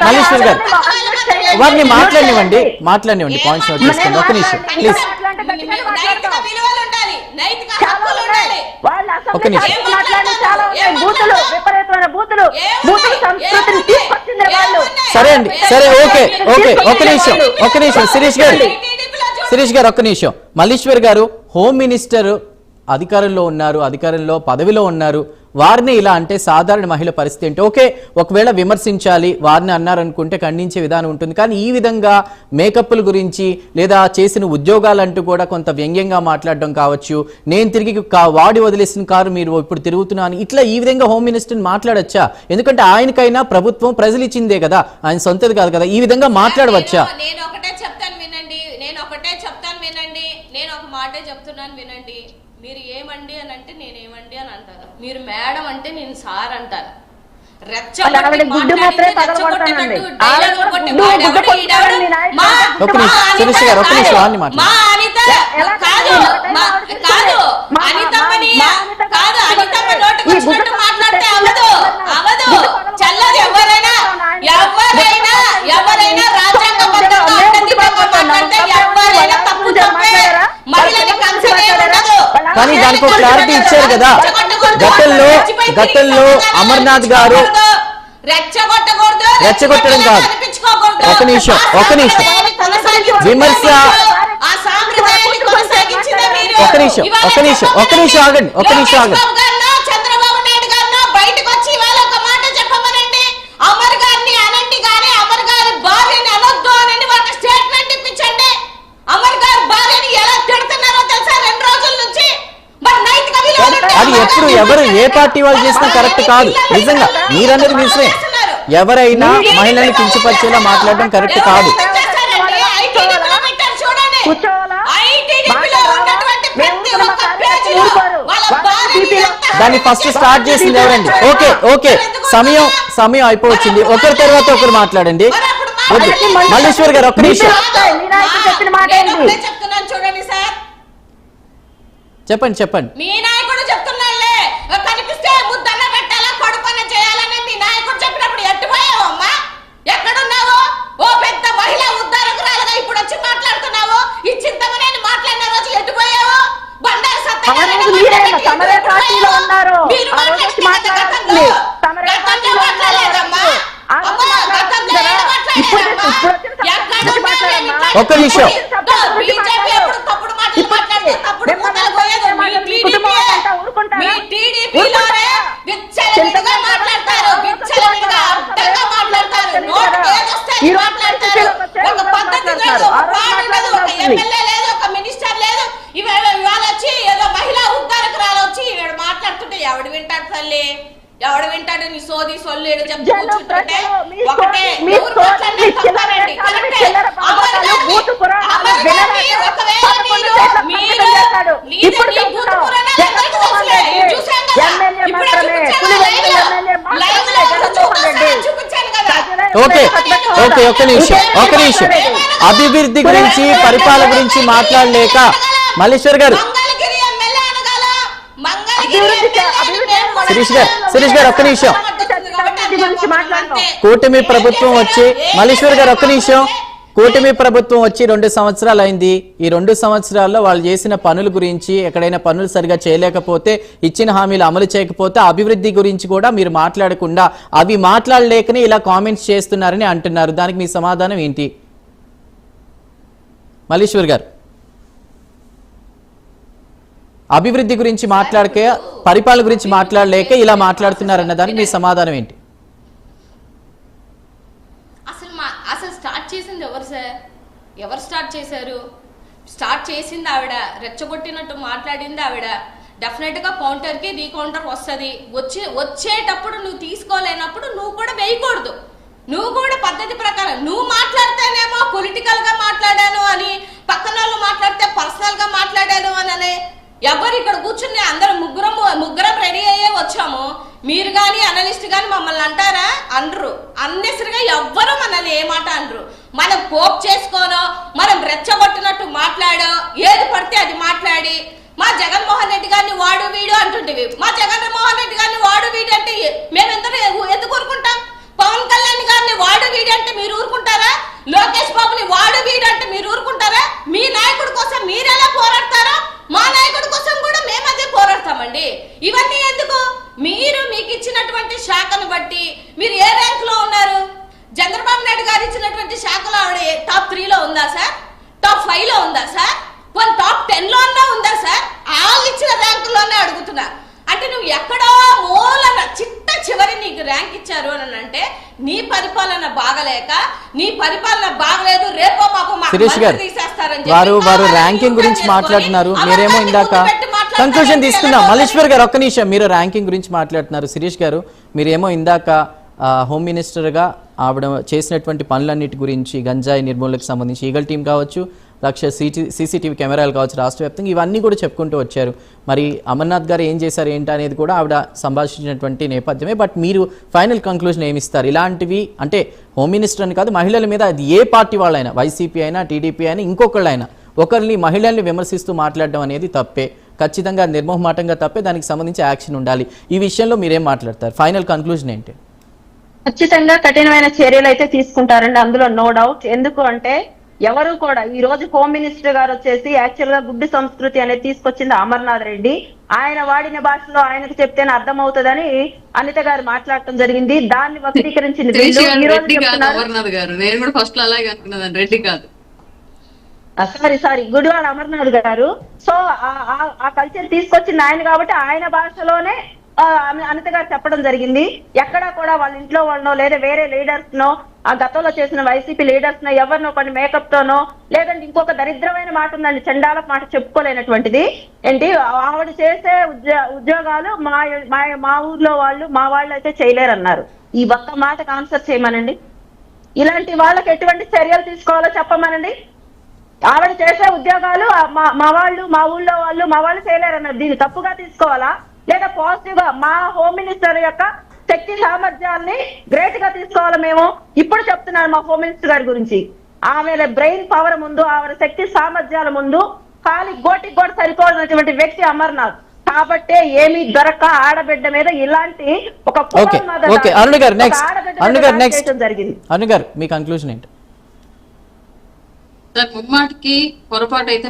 మల్లీశ్వర్ గారు వారిని మాట్లాడినివ్వండి points note చేసుకోండి. ఒక నిమిషం ప్లీజ్. ఒక నిమిషం సరే అండి, సరే ఓకే ఓకే ఒక నిమిషం శిరీష్ గారు ఒక్క నిమిషం. మల్లీశ్వర్ గారు హోమ్ మినిస్టర్ అధికారంలో ఉన్నారు, అధికారంలో పదవిలో ఉన్నారు, వారిని ఇలా అంటే సాధారణ మహిళ పరిస్థితి ఏంటి? ఓకే, ఒకవేళ విమర్శించాలి, వారిని అన్నారనుకుంటే ఖండించే విధానం ఉంటుంది. కానీ ఈ విధంగా మేకప్ల గురించి లేదా చేసిన ఉద్యోగాలంటూ కూడా కొంత వ్యంగ్యంగా మాట్లాడడం కావచ్చు, నేను తిరిగి వాడి వదిలేసిన కారు మీరు ఇప్పుడు తిరుగుతున్నాను, ఇట్లా ఈ విధంగా హోమ్ మినిస్టర్ని మాట్లాడచ్చా? ఎందుకంటే ఆయనకైనా ప్రభుత్వం ప్రజలు ఇచ్చిందే కదా, ఆయన సొంతది కాదు కదా, ఈ విధంగా మాట్లాడవచ్చా? నేను ఒకటే చెప్తాను వినండి, నేను ఒక మాటే చెప్తున్నాను వినండి. మీరు ఏమండి అని అంటే నేను ఏమండి అని అంటారు, మీరు మేడం అంటే నేను సార్ అంటారు. ఎవరైనా రాజ్యాంగబద్ధంగా కానీ దానికి ఒక క్లారిటీ ఇచ్చారు కదా గతంలో అమర్నాథ్ గారు రెచ్చగొట్టడం కాదు. ఒక నిమిషం విమర్శ ఒక నిమిషం ఆగండి. అది ఎప్పుడు ఎవరు ఏ పార్టీ వాళ్ళు చేసినా కరెక్ట్ కాదు. నిజంగా మీరన్నది నిజమే, ఎవరైనా మహిళల్ని కించపరిచేలా మాట్లాడడం కరెక్ట్ కాదు. దాన్ని ఫస్ట్ స్టార్ట్ చేసింది ఎవరండి? ఓకే సమయం అయిపోవచ్చింది. ఒకరి తర్వాత ఒకరు మాట్లాడండి. మల్లీశ్వర్ గారు ఒక్క నిమిషం చెప్పండి. మీ నాయకుడు చెప్తున్నాలే, కనిపిస్తే ముద్దన్న పెట్టాలా, కడుపన్న చేయాలని మీ నాయకుడు చెప్పినప్పుడు ఎట్టుపోయావమ్మా? ఎక్కడున్నావు? ఓ పెద్ద మహిళా ఉద్ధారకురాలుగా ఇప్పుడు వచ్చి మాట్లాడుతున్నావు. ఈ చింతమనేని మాట్లాడిన రోజు ఎట్టుపోయావు? బండారు సత్యనారాయణ ఒక్క నిమిషం ఎవడు వింటాడు? నీ సోది సొల్లేడు చెప్తూ కూర్చుంటుంటే ఒకటే ఓకే ఒక నిమిషం అభివృద్ధి గురించి పరిపాలన గురించి మాట్లాడలేక మల్లీశ్వర్ గారు శిరీష్ గారు ఒక్క నిమిషం. కూటమి ప్రభుత్వం వచ్చి మల్లీశ్వర్ గారు ఒక్క నిమిషం. కూటమి ప్రభుత్వం వచ్చి 2 సంవత్సరాలు అయింది. ఈ 2 సంవత్సరాల్లో వాళ్ళు చేసిన పనుల గురించి, ఎక్కడైనా పనులు సరిగా చేయలేకపోతే, ఇచ్చిన హామీలు అమలు చేయకపోతే, అభివృద్ధి గురించి కూడా మీరు మాట్లాడకుండా అవి మాట్లాడలేకనే ఇలా కామెంట్స్ చేస్తున్నారని అంటున్నారు. దానికి మీ సమాధానం ఏంటి మల్లీశ్వర్ గారు? అభివృద్ధి గురించి మాట్లాడకే, పరిపాలన గురించి మాట్లాడలేక ఇలా మాట్లాడుతున్నారన్న దానికి మీ సమాధానం ఏంటి? అసలు స్టార్ట్ చేసింది ఎవరు సార్? ఎవరు స్టార్ట్ చేశారు? స్టార్ట్ చేసింది ఆవిడ, రెచ్చగొట్టినట్టు మాట్లాడింది ఆవిడ. డెఫినెట్ గా కౌంటర్ కి రీకౌంటర్ వస్తుంది. వచ్చేటప్పుడు నువ్వు తీసుకోలేనప్పుడు నువ్వు కూడా వేయకూడదు. నువ్వు కూడా పద్ధతి ప్రకారం నువ్వు మాట్లాడితేనేమో పొలిటికల్ గా మాట్లాడాను అని, పక్కన వాళ్ళు మాట్లాడితే పర్సనల్ గా మాట్లాడాను అని. ఎవరు ఇక్కడ కూర్చుని అందరం ముగ్గురం రెడీ అయ్యే వచ్చాము. మీరు కానీ అనలిస్ట్ కానీ మమ్మల్ని అంటారా? అనరు. అన్నెసరిగా ఎవ్వరు మనల్ని ఏ మాట అనరు. మనం పోప్ చేసుకోనో, మనం రెచ్చగొట్టినట్టు మాట్లాడో, ఏది పడితే అది మాట్లాడి మా జగన్మోహన్ రెడ్డి గారిని వాడు వీడు అంటుంటివి. మా జగన్మోహన్ రెడ్డి గారిని వాడు వీడు అంటే మేము ఎందుకు ఊరుకుంటాం? పవన్ కళ్యాణ్ గారిని వాడు వీడు పరిపాలన బాగలేక నీ పరిపాలన బాగలేదు రేపో మాకు శిరీష్ గారు వారు ర్యాంకింగ్ గురించి మాట్లాడుతున్నారు, మీరేమో ఇందాక కంక్లూజన్ తీసుకుందాం. మల్లీశ్వర్ గారు ఒక్క నిమిషం, మీరు ర్యాంకింగ్ గురించి మాట్లాడుతున్నారు. శిరీష్ గారు మీరేమో ఇందాక హోమ్ మినిస్టర్గా ఆవిడ చేసినటువంటి పనులన్నిటి గురించి, గంజాయి నిర్మూలనకు సంబంధించి ఈగల్ టీం కావచ్చు, లక్ష సీసీటీవీ కెమెరాలు కావచ్చు రాష్ట్ర వ్యాప్తంగా, ఇవన్నీ కూడా చెప్పుకుంటూ వచ్చారు. మరి అమర్నాథ్ గారు ఏం చేశారు ఏంటి అనేది కూడా ఆవిడ సంభాషించినటువంటి నేపథ్యమే. బట్ మీరు ఫైనల్ కంక్లూజన్ ఏమిస్తారు? ఇలాంటివి అంటే హోమ్ మినిస్టర్ అని కాదు, మహిళల మీద అది ఏ పార్టీ వాళ్ళైనా, వైసీపీ అయినా టీడీపీ అయినా ఇంకొకళ్ళైనా ఒకరిని మహిళల్ని విమర్శిస్తూ మాట్లాడడం అనేది తప్పే, ఖచ్చితంగా నిర్మోహమాటంగా తప్పే, దానికి సంబంధించి యాక్షన్ ఉండాలి. ఈ విషయంలో మీరేం మాట్లాడతారు? ఫైనల్ కంక్లూజన్ ఏంటి? ఖచ్చితంగా కఠినమైన చర్యలు అయితే తీసుకుంటారండి, అందులో నో డౌట్. ఎందుకు అంటే ఎవరు కూడా ఈ రోజు హోమ్ మినిస్టర్ గారు వచ్చేసి యాక్చువల్ గా గుడ్డి సంస్కృతి అనేది తీసుకొచ్చింది అమర్నాథ్ రెడ్డి. ఆయన వాడిన భాషలో ఆయనకు చెప్తేనే అర్థం అవుతుందని అనిత గారు మాట్లాడటం జరిగింది. దాన్ని వక్రీకరించింది వీళ్ళు. ఈ రోజు అమర్నాథ్ గారు, నేను కూడా ఫస్ట్ అలాగే అనుకున్నాను, రెడ్డి కాదు, సారీ గుడివాడ అమర్నాథ్ గారు. సో ఆ కల్చర్ తీసుకొచ్చింది ఆయన కాబట్టి ఆయన భాషలోనే అనిత గారు చెప్పడం జరిగింది. ఎక్కడా కూడా వాళ్ళ ఇంట్లో వాళ్ళనో లేదా వేరే లీడర్స్ నో, ఆ గతంలో చేసిన వైసీపీ లీడర్స్ నో ఎవరినో కొన్ని మేకప్ తోనో, లేదంటే ఇంకొక దరిద్రమైన మాట ఉందండి, చండాల మాట చెప్పుకోలేనటువంటిది ఏంటి, ఆవిడ చేసే ఉద్యోగాలు మా ఊర్లో మా వాళ్ళు అయితే చేయలేరన్నారు. ఈ ఒక్క మాటకు ఆన్సర్ చేయమనండి. ఇలాంటి వాళ్ళకి ఎటువంటి చర్యలు తీసుకోవాలో చెప్పమనండి. ఆవిడ చేసే ఉద్యోగాలు మా ఊళ్ళో వాళ్ళు చేయలేరన్నారు. దీన్ని తప్పుగా తీసుకోవాలా లేదా పాజిటివ్ గా మా హోమ్ మినిస్టర్ యొక్క శక్తి సామర్థ్యాన్ని గ్రేట్ గా తీసుకోవాలి? మేము ఇప్పుడు చెప్తున్నాను మా హోమ్ మినిస్టర్ గారి గురించి, ఆమె బ్రెయిన్ పవర్ ముందు, ఆవిడ శక్తి సామర్థ్యాల ముందు ఖాళీ గోటికి కూడా సరిపోయినటువంటి వ్యక్తి అమర్నాథ్. కాబట్టి ఏమీ దొరక ఆడబిడ్డ మీద ఇలాంటి ఒక జరిగింది. అరుణ్ గారు మీ కంక్లూజన్ ఏంటి? ముమ్మాటికి పొరపాటు అయితే